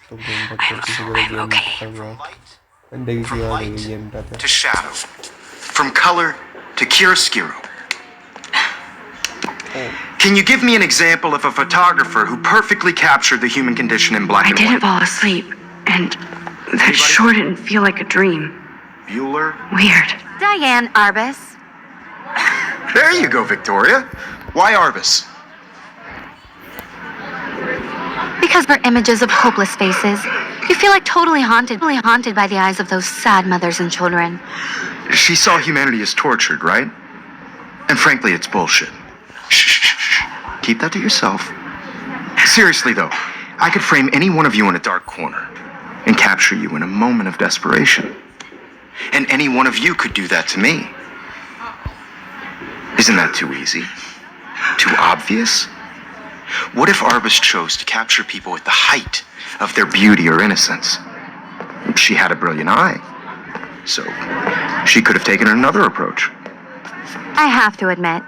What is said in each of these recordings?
তো গেম থাকতে কিছু করে গেম থাকবে দেখি কি হয় দেখি গেমটাতে to shadow, from color to chiaroscuro. Can you give me an example of a photographer who perfectly captured the human condition in black and white? I didn't fall asleep, and that sure didn't feel like a dream. Bueller? Weird. Diane Arbus. There you go, Victoria. Why Arbus? Because they're images of hopeless faces. You feel like totally haunted by the eyes of those sad mothers and children. She saw humanity as tortured, right? And frankly, it's bullshit. Shh. Keep that to yourself. Seriously, though, I could frame any one of you in a dark corner and capture you in a moment of desperation. And any one of you could do that to me. Isn't that too easy? Too obvious? What if Arbus chose to capture people at the height of their beauty or innocence? She had a brilliant eye, so she could have taken another approach. I have to admit,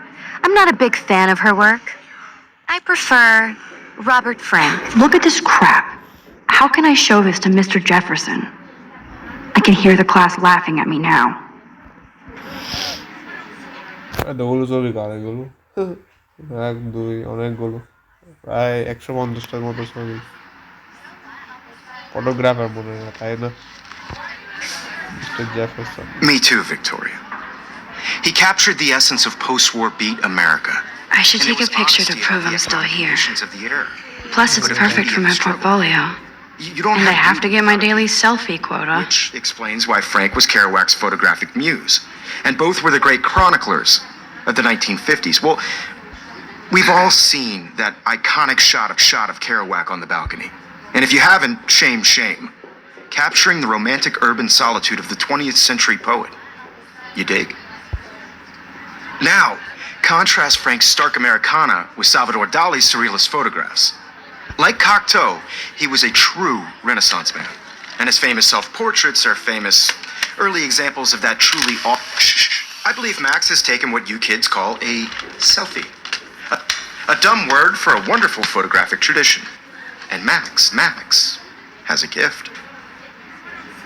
I'm not a big fan of her work. I prefer Robert Frank. Look at this crap. How can I show this to Mr. Jefferson? I can hear the class laughing at me now. এতগুলো ছবি কার এগুলো এক দুই অনেকগুলো প্রায় 150টার মতো ছবি photographer মনে হয় তাই না mister Jefferson Me too, Victoria. He captured the essence of post-war beat America. I should take a picture to prove I'm still here. Plus, it's perfect for my portfolio. You don't And I have to get my daily selfie quota. Which explains why Frank was Kerouac's photographic muse. And both were the great chroniclers of the 1950s. Well, we've all seen that iconic shot of Kerouac on the balcony. And if you haven't, shame. Capturing the romantic urban solitude of the 20th century poet. You dig? Now, contrast Frank's stark Americana with Salvador Dali's surrealist photographs. Like Cocteau, he was a true Renaissance man. And his famous self-portraits are famous early examples of that truly I believe Max has taken what you kids call a selfie. A dumb word for a wonderful photographic tradition. And Max has a gift.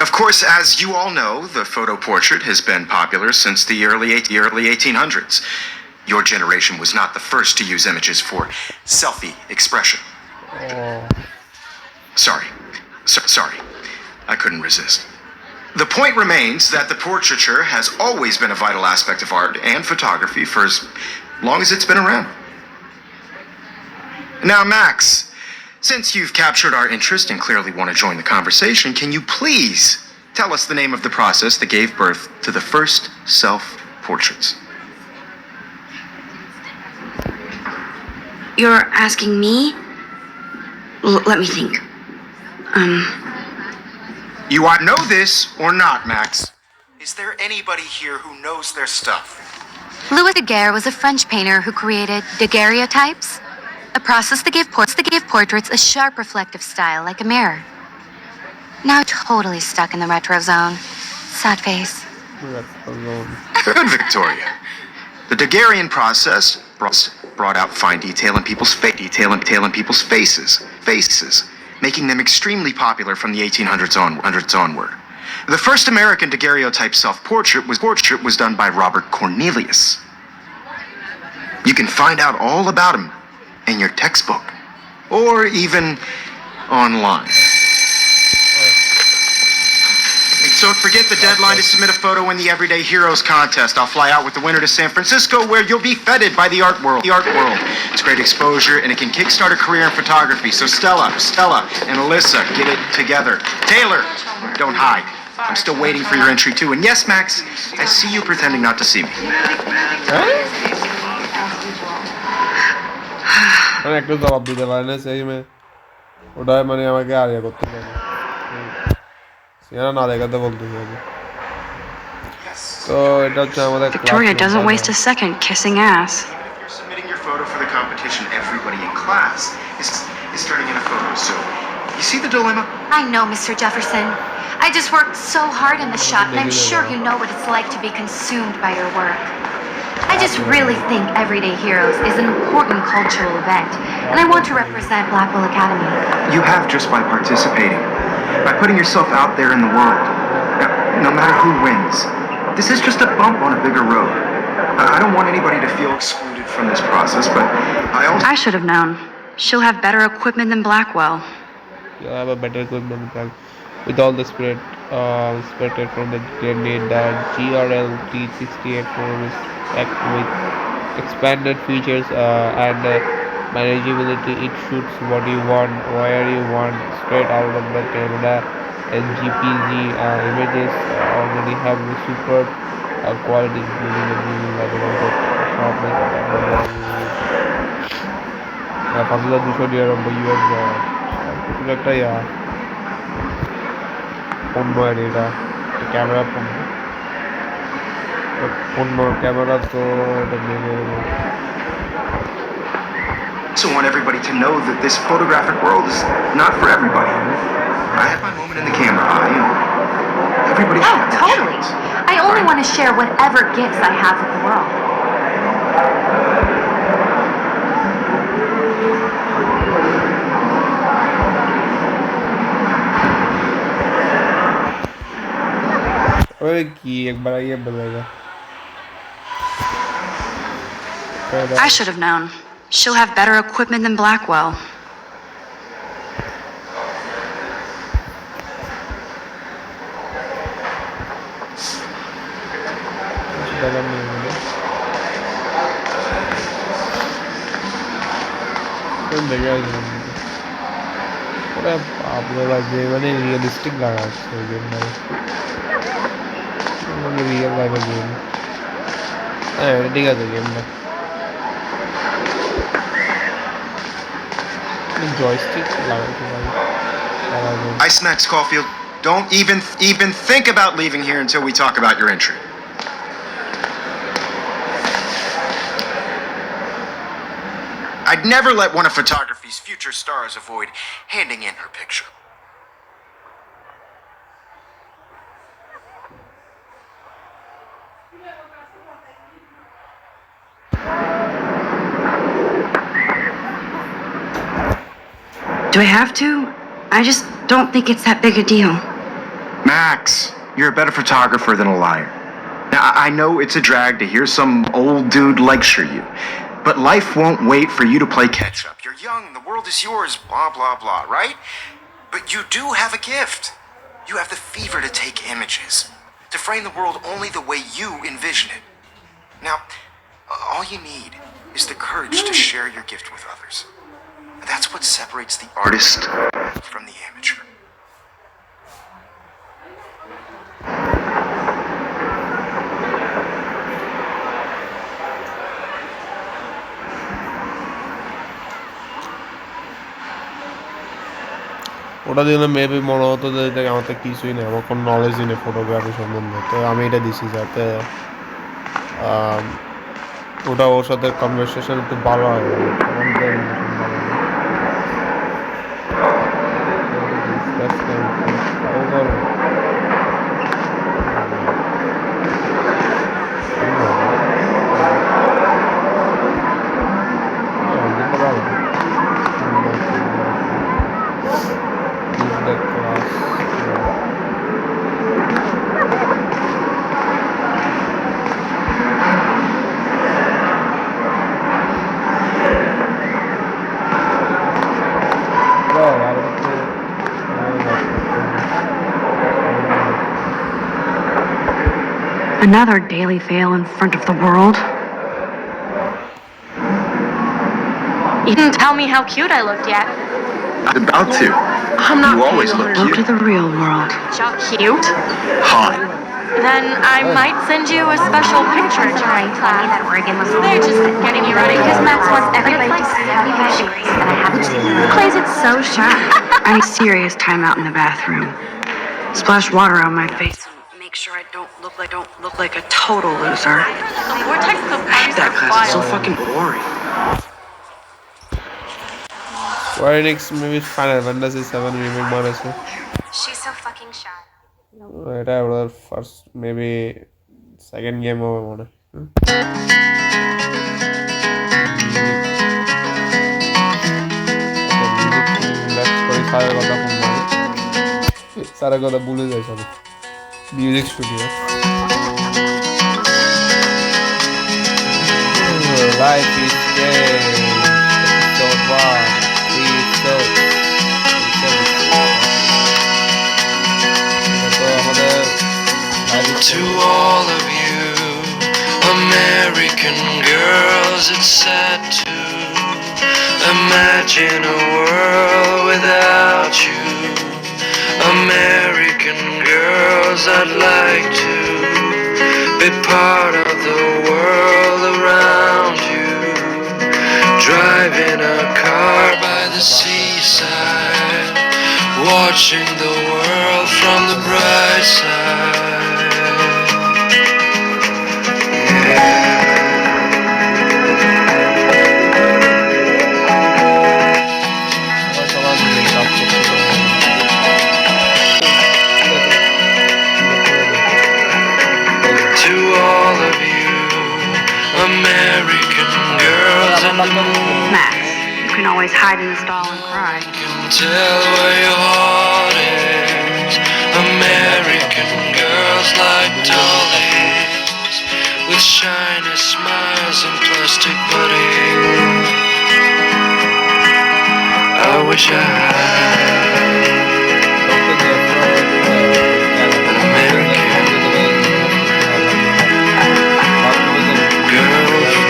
Of course, as you all know, the photo portrait has been popular since the early 1800s. Your generation was not the first to use images for selfie expression. Sorry. I couldn't resist. The point remains that the portraiture has always been a vital aspect of art and photography for as long as it's been around. Now, Max, since you've captured our interest and clearly want to join the conversation, can you please tell us the name of the process that gave birth to the first self-portraits? You're asking me? Let me think. You either know this or not, Max. Is there anybody here who knows their stuff? Louis Daguerre was a French painter who created daguerreotypes, a process that gave portraits a sharp reflective style like a mirror. Now totally stuck in the retro zone. Sad face. Good, Victoria. The Daguerrean process brought out fine detail in people's faces, making them extremely popular from the 1800s onward. The first American daguerreotype self-portrait was done by Robert Cornelius. You can find out all about him in your textbook, or even online. And don't forget the deadline to submit a photo in the Everyday Heroes contest. I'll fly out with the winner to San Francisco, where you'll be feted by the art world. It's great exposure, and it can kickstart a career in photography. So Stella, and Alyssa, get it together. Taylor, don't hide. I'm still waiting for your entry too. And yes, Max, I see you pretending not to see me. একটু জবাব দিতে পারে না সেই মেয়ে ওটাই মানে আমাকে আরিয়া করতে পারে সিয়ানা না দেখাতে বলতে হবে তো এটা হচ্ছে আমাদের Victoria doesn't waste a second kissing ass. You're submitting your photo for the competition. Everybody in class is turning in a photo. So, you see the dilemma? I know, Mr. Jefferson. I just worked so hard in the shop, and I'm sure you know what it's like to be consumed by your work. I just really think Everyday Heroes is an important cultural event, and I want to represent Blackwell Academy. You have just by participating, by putting yourself out there in the world. Now, no matter who wins, this is just a bump on a bigger road. I don't want anybody to feel excluded from this process, but I should have known. She'll have better equipment than Blackwell. You'll have a better equipment plan with all the spirited from the grenade that GRL T68 phone is packed with expanded features and manageability. It shoots what you want, where you want, straight out of the camera. And GPG images already have the super quality, including the movie level of sharpness and ফাজিলা 299 US কিছু একটা পণ্য আর এটা camera পণ্য camera তো এটা নেমে also want everybody to know that this photographic world is not for everybody. I had my moment in the camera eye, and everybody should have that Totally. chance. I only want to share whatever gifts I have with the world. ওই কি একবার আইয়ে বলেগা I should have known. She'll have better equipment than Blackwell. আপনারা যে মানে realistic লাগাচ্ছে ওই জন্য রিয়েল লাইফের গেম হ্যাঁ ঠিক আছে গেমটা জয়স্টিক লাগাইতে পারি Ice Snacks Caulfield, don't even think about leaving here until we talk about your entry. I'd never let one of photography's future stars avoid handing in her picture. Do I have to? I just don't think it's that big a deal. Max, you're a better photographer than a liar. Now, I know it's a drag to hear some old dude lecture you, but life won't wait for you to play catch up. You're young, the world is yours, blah, blah, blah, right? But you do have a gift. You have the fever to take images, to frame the world only the way you envision it. Now, all you need is the courage to share your gift with others. That's what separates the artist from the amateur. ওটা দিলে maybe মনে হতো যে এটা আমার তো কিছুই নেই আমার কোনো নলেজই নেই ফটোগ্রাফি সম্বন্ধে তো আমি এটা দিছি যাতে ওটা ওর সাথে কনভারসেশন একটু ভালো হয় Another daily fail in front of the world. You didn't tell me how cute I looked yet. I'm about to. I'm not You always look Look to cute. the real world. Cute? Hot. Then I might send you a special picture during class. They're just getting you ready because Max wants everybody to see how you guys and I have to see you. Plays it so shy. I need serious time out in the bathroom. Splash water on my face and make sure I don't look like a total loser. The vortex of I hate that class. It's so fucking boring. Square Enix maybe Final Fantasy 7 remake বানাইছে She's so fucking shy. এটা ওর first maybe second game হবে মনে হয় सारा কথা ভুলে যাই সব music studio Life is strange episode 1 please so তো আমাদের To all of you American girls, it's sad to imagine a world without you. American girls, I'd like to be part of the world around you. Driving a car by the seaside, watching the world from the bright side. To all of you American girls in the moon, Max, you can always hide in the stall and cry. can tell where your heart is. American girls like dollies, with shiny smiles and plastic bodies. I wish I had an American girlfriend.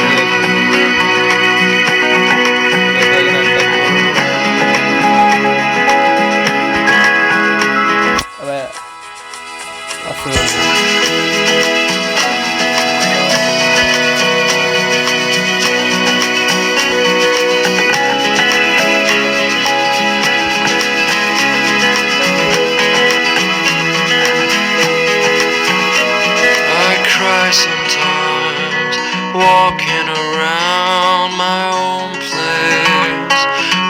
I cry sometimes, walking around my own place,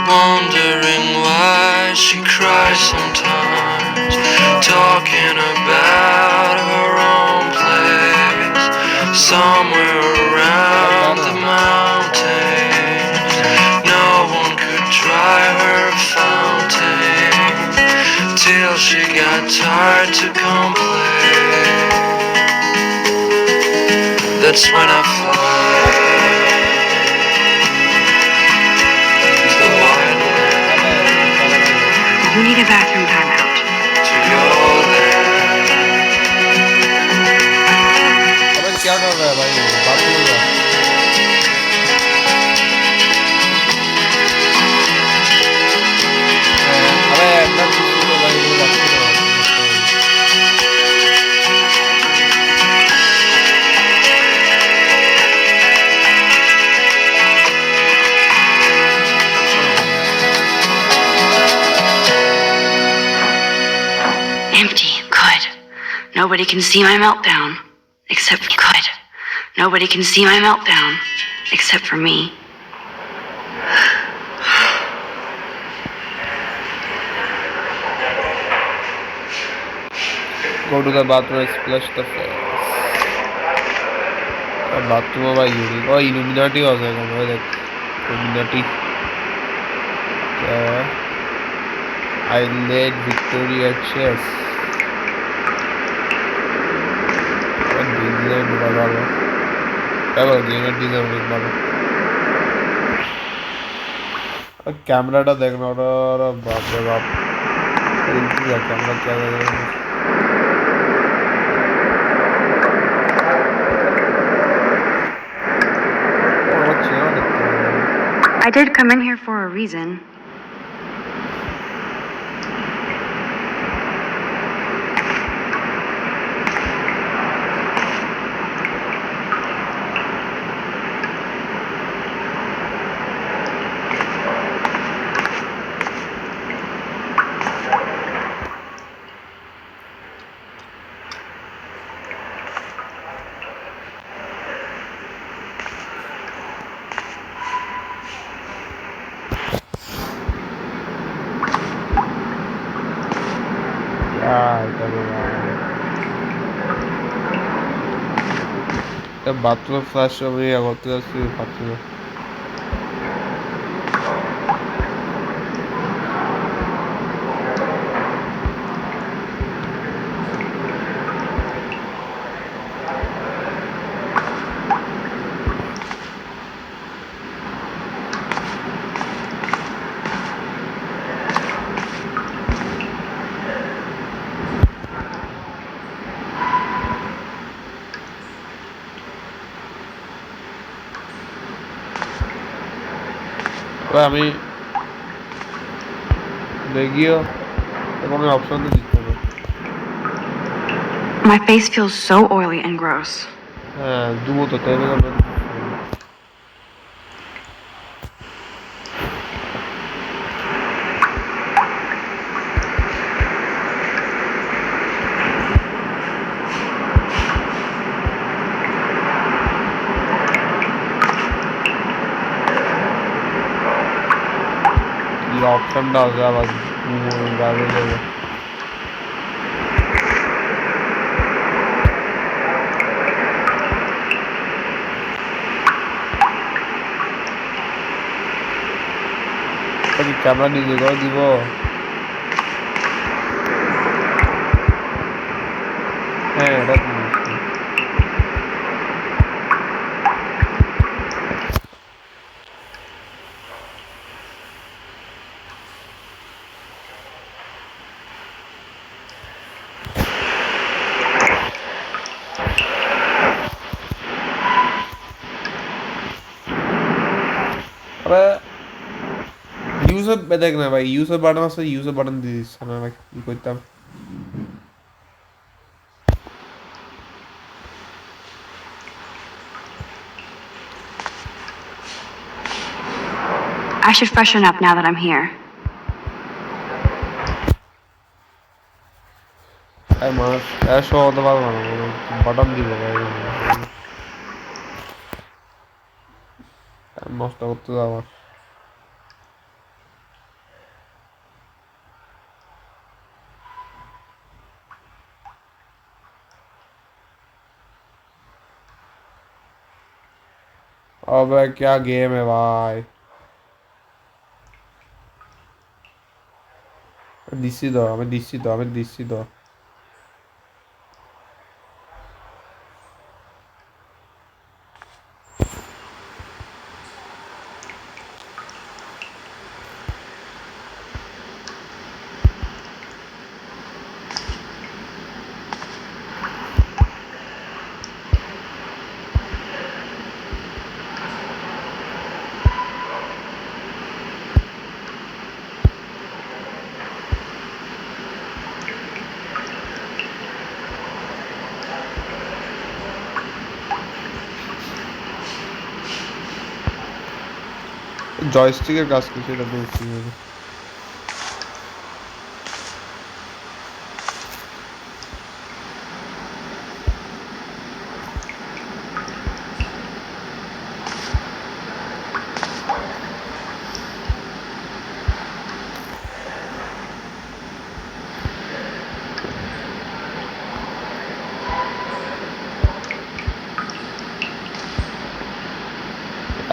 wondering why she cries sometimes, talking about her own place, somewhere around the mountains. No one could dry her fountain, till she got tired to complain. That's when I fly to the wide land, You need a bathroom timeout. to your land. अबे क्या कर रहा है भाई बात बोल रहा अबे अंदर किसी को भाई वो लगती है Empty. Good. Nobody can see my meltdown. Except for good. Nobody can see my meltdown. Except for me. Go to the bathroom and splash the face. Bathroom भाई यूनिक और इल्यूमिनाटी हो जाएगा भाई देख इल्यूमिनाटी क्या है I led Victoria chess और design वाला है क्या बोल गेम डिजाइन वाला और कैमराটা देखना और बाप रे बाप कैमरा क्या है I did come in here for a reason. বাথরুমে ফ্লাশ আমি করতে যাচ্ছি পাচ্ছি না। এবার আমি লেগিও কোনো অপশন তো দিচ্ছে না। My face feels so oily and gross. হ্যাঁ দুবো তো তাই না। কি অপশনটা আছে আবার গাড়ি যাবে। ক্যামেরা নিজে করে দিব। হ্যাঁ এটা ইউজার দেখ না ভাই, ইউজার বাটন আছে, ইউজার বাটন দিয়ে দিচ্ছে না ভাই, কি করতাম। I should freshen up now that I'm here. মানুষ শো হতে পারবো না, বাটন দিব ভাই, নষ্ট করতে যাবো। अबे क्या गेम है भाई, डीसी दो हमें, डीसी दो हमें, डीसी दो। জয়স্টিকের কাজ কি সেটা বলছি।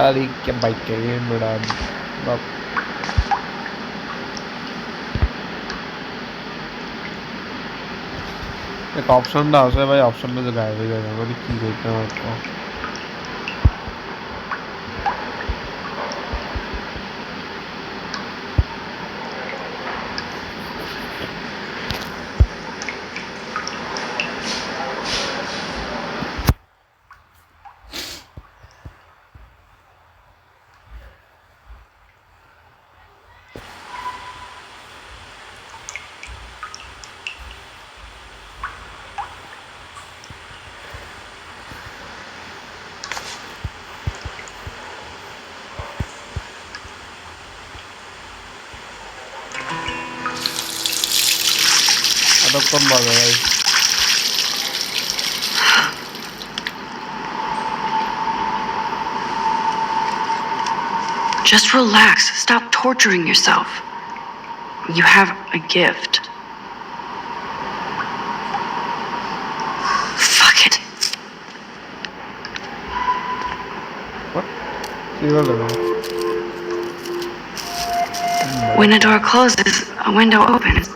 अरे क्या बाइक है ये मेरा बाप। एक ऑप्शन था उसे भाई, ऑप्शन में जो गायब हो जाएगा मतलब की करते हैं आपको। কতক্ষণ বাজে ভাই? Just relax. Stop torturing yourself. You have a gift. Fuck it. Irrelevant. When a door closes, a window opens.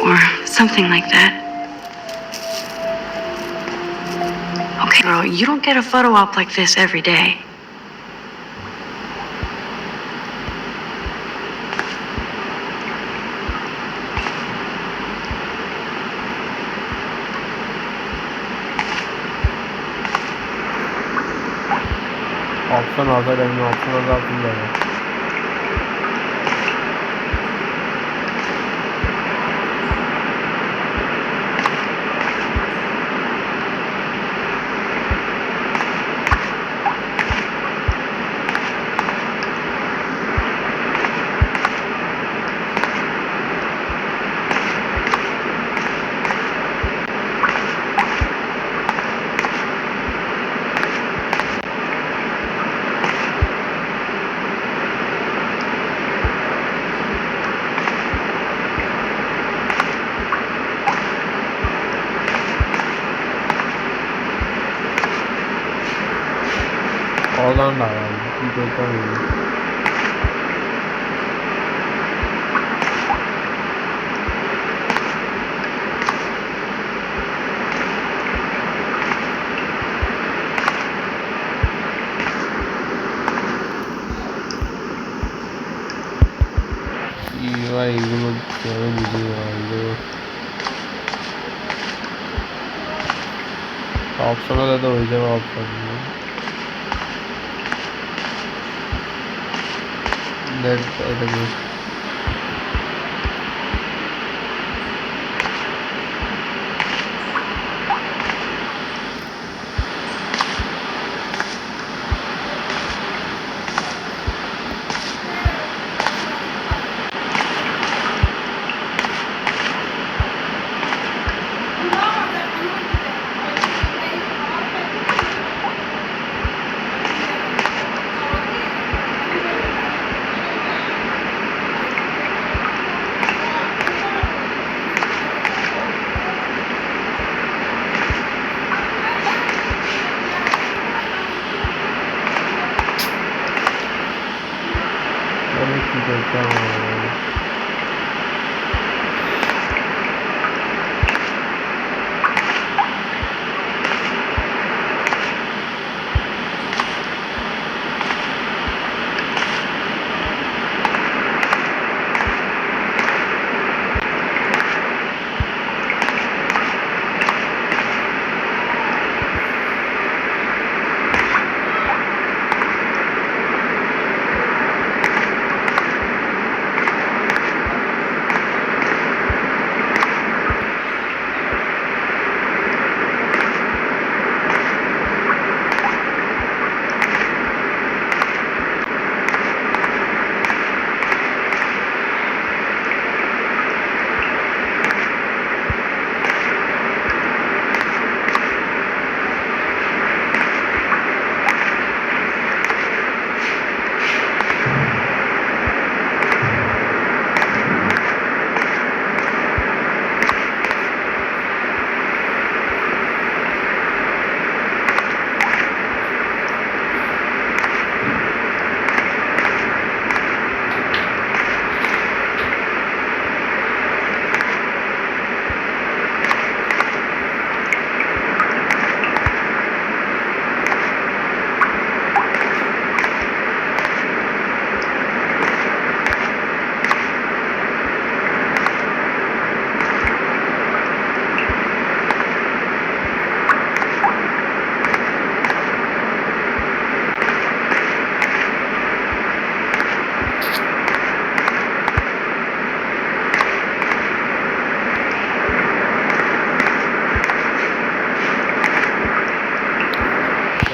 Or something like that. Okay, girl, you don't get a photo op like this every day. Option olsaydı benim option azaltılırdı. Oradan da var. Bir göstermiyorum. 이와 이걸로 대하는 문제가 이거 옵션을 해도 의자가 없거든요. 네, 이렇게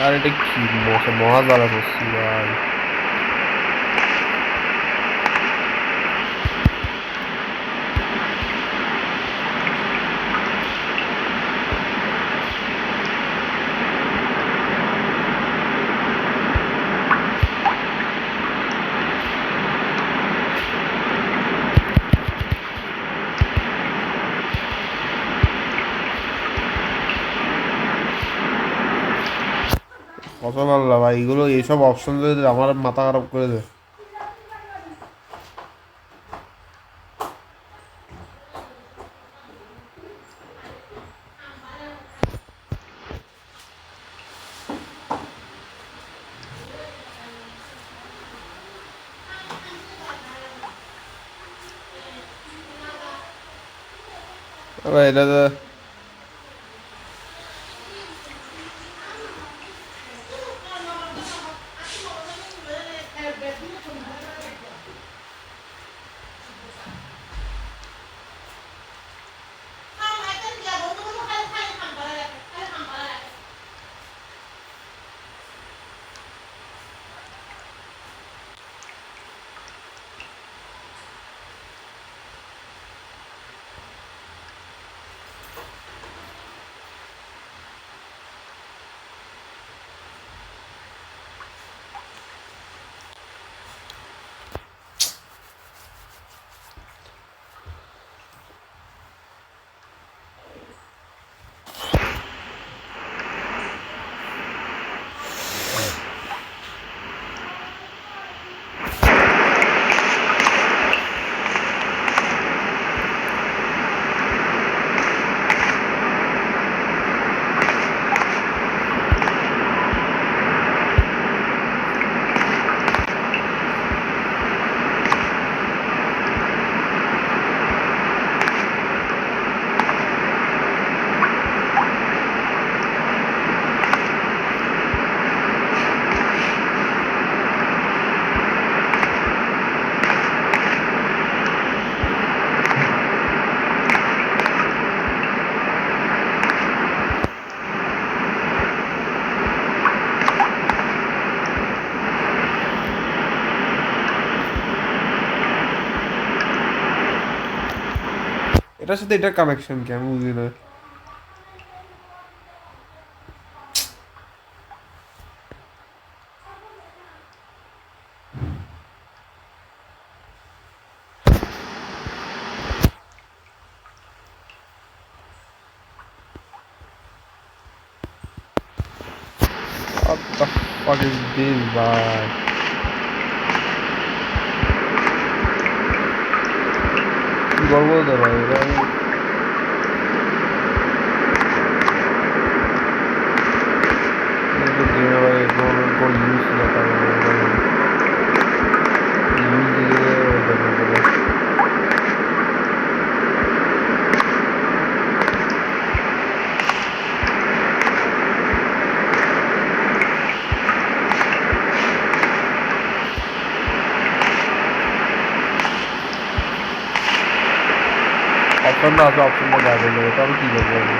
यार এটা কি মহাজালা করছি ভাই রসগোল্লা ভাই, এগুলো এইসব option যদি আমার মাথা খারাপ করে দেয়। ভাই এটা তো এটার সাথে এটার কানেকশন কি আমি বুঝি না। What the fuck is this ভাই? কি করবো তো ভাই এটা ভাই কোন ইউজ লেখা ইউজ দিয়ে অপশনটা আছে, অপশনটা বাইরে যাবে তাহলে কি করবো আমি?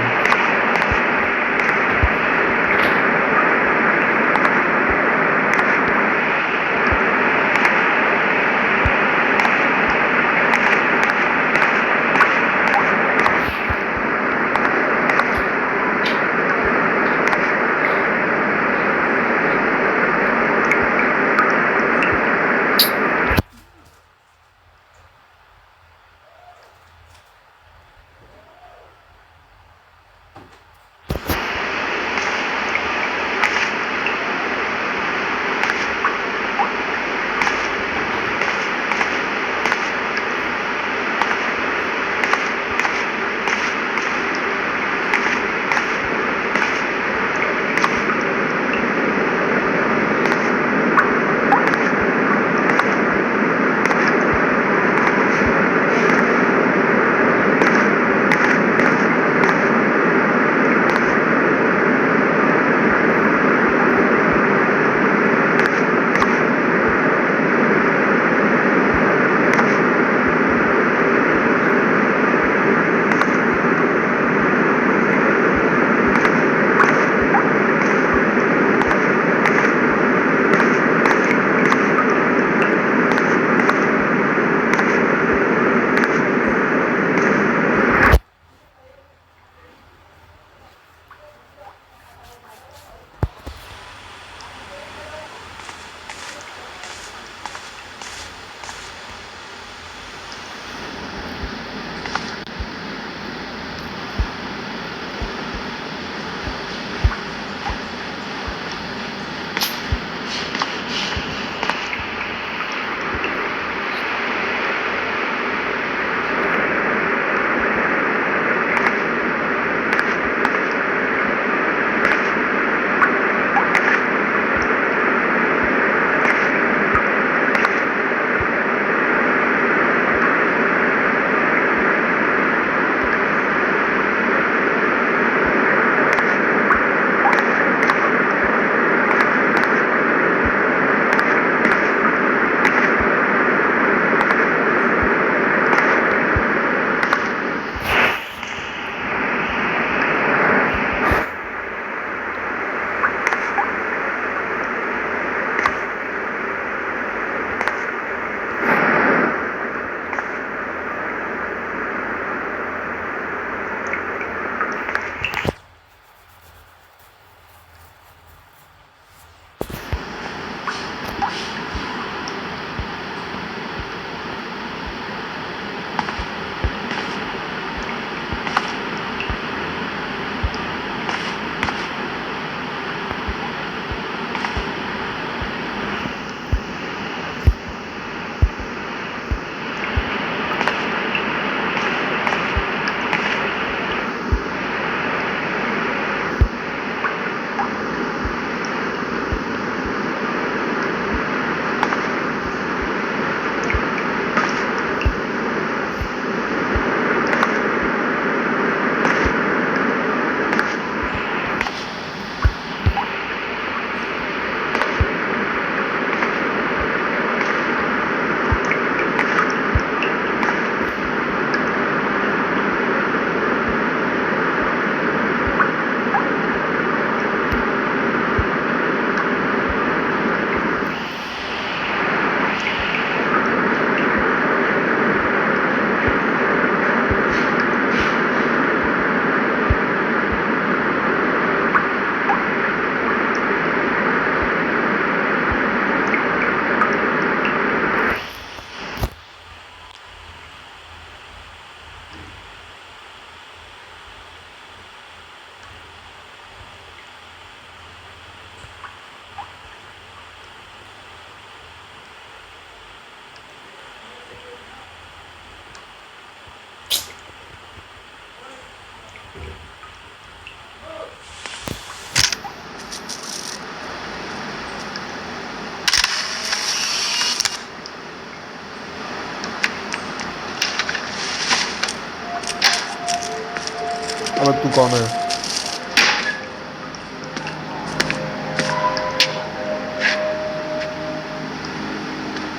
अब तू कौन है?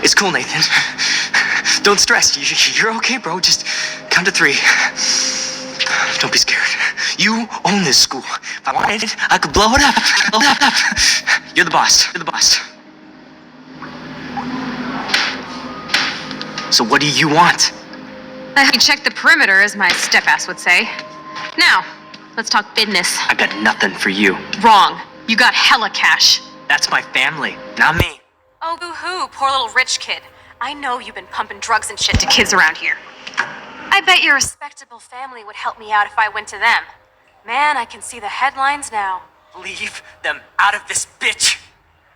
It's cool, Nathan. Don't stress. You're okay, bro. Just count to 3. Don't be scared. You own this school. If I wanted it, I could blow it up. Blow it up. You're the boss. You're the boss. So what do you want? I checked the perimeter, as my step-ass would say. Now, let's talk business. I got nothing for you. Wrong. You got hella cash. That's my family, not me. Oh, boo-hoo, poor little rich kid. I know you've been pumping drugs and shit to kids around here. I bet your respectable family would help me out if I went to them. Man, I can see the headlines now. Leave them out of this bitch.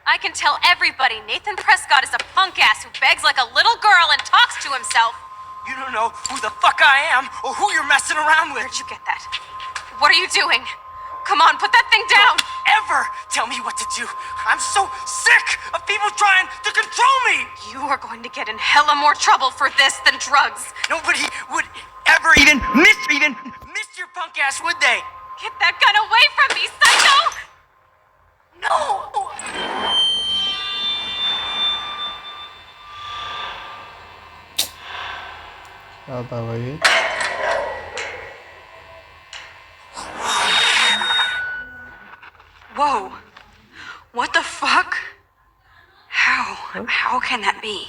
I can tell everybody Nathan Prescott is a punk ass who begs like a little girl and talks to himself. You don't know who the fuck I am or who you're messing around with. Where'd you get that? What are you doing? Come on, put that thing down! Ever tell me what to do. I'm so sick of people trying to control me. You are going to get in hella more trouble for this than drugs. Nobody would ever even miss your punk ass, would they? Get that gun away from me, psycho! No! क्या था भाई? Whoa. What the fuck? How can that be?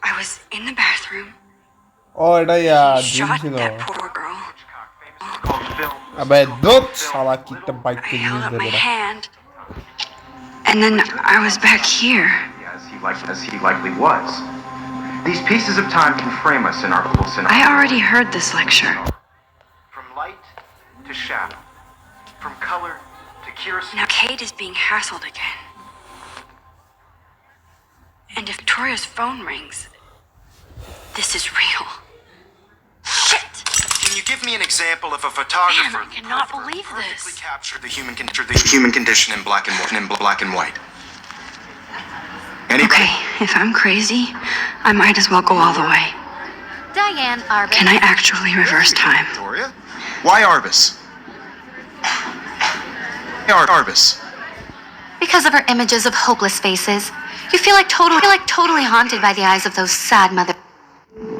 I was in the bathroom. Oh, এটা यार Shot ছিল. that poor girl. अबे दूध साला कितना बाइक I पे held use up they my रहा. hand. And then I was back here. As he likely was. These pieces of time can frame us in our little I scenario. already heard this lecture. From light to shadow. From color to curiosity. Now Kate is being hassled again. And if Victoria's phone rings, this is real. Shit! Can you give me an example of a photographer Man, I cannot believe perfectly this. captured the human condition in black and white? Anybody? Okay, if I'm crazy, I might as well go all the way. Diane Arbus. Can I actually reverse time? Victoria? Why Arbus? Arbus. Because of her images of hopeless faces, you feel like totally haunted by the eyes of those sad mother.